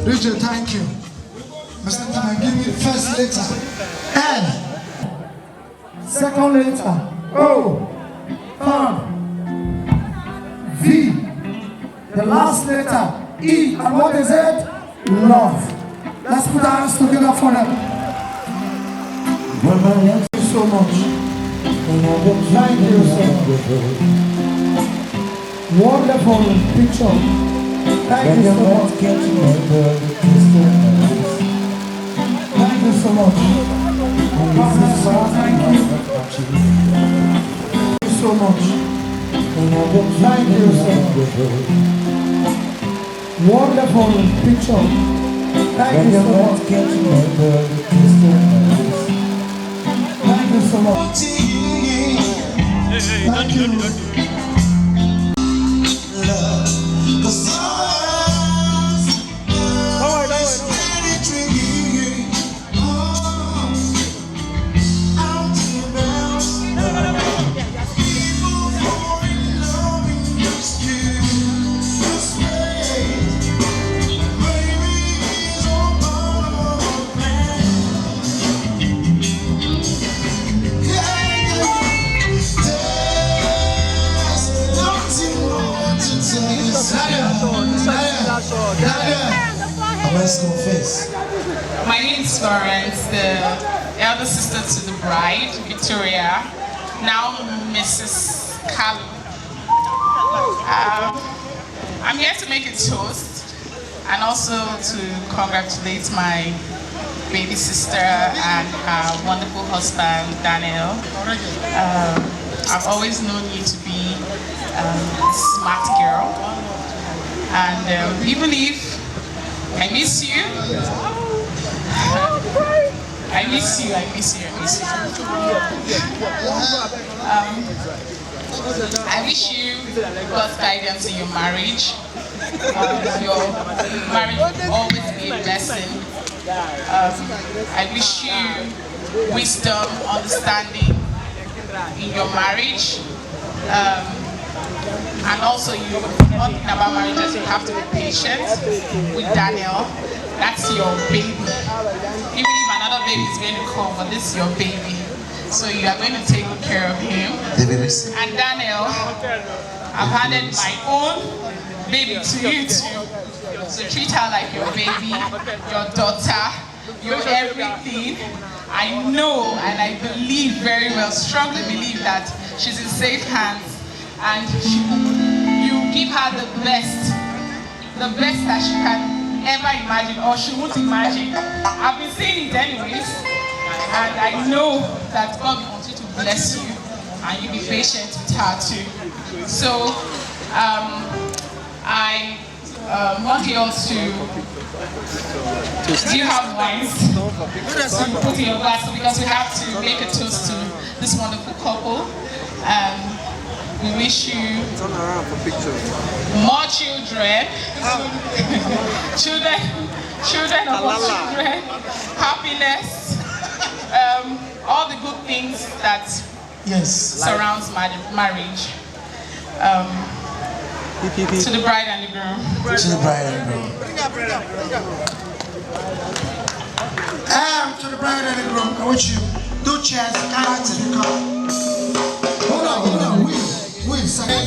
Richard, thank you. Mr. Time, give me the first letter. L. Second letter. O. Third. V. The last letter. E. And what is it? Love. Let's put our hands together for them. Thank you so much. Thank you so much. Wonderful picture. Thank you so much. Thank you so much. God bless you. Thank you. Thank you so much. Thank you so much. Wonderful picture. Thank you so much. Thank you so much. Thank you. Let's confess. My name is Florence, the elder sister to the bride, Victoria, now Mrs. Kalu. I'm here to make a toast and also to congratulate my baby sister and her wonderful husband, Daniel. I've always known you to be a smart girl, and even if I miss you. I miss you. I wish you God's guidance in your marriage. Your marriage will always be a blessing. I wish you wisdom, understanding in your marriage. And also, one thing about marriages, you have to be patient with Daniel. That's your baby. Even if another baby is going to come, but this is your baby. So you are going to take care of him. And Daniel, I've handed my own baby to you too. So treat her like your baby, your daughter, your everything. I know and I believe very well, strongly believe that she's in safe hands. And you give her the best that she can ever imagine, or she won't imagine. I've been saying it anyways, and I know that God will continue to bless you, and you be patient with her too. So, I want you all to, do you have wines to put in your glass? Because we have to make a toast to this wonderful couple. We wish you more children, children of our children, happiness, all the good things that surrounds marriage. To the bride and the groom. To the bride and the groom. To the bride and the groom, I want you do chairs, cards to the car. Hold on, wait a second.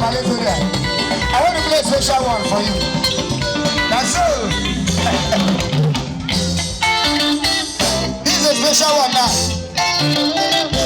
my little guy. I want to play a special one for you. That's all. This is a special one now.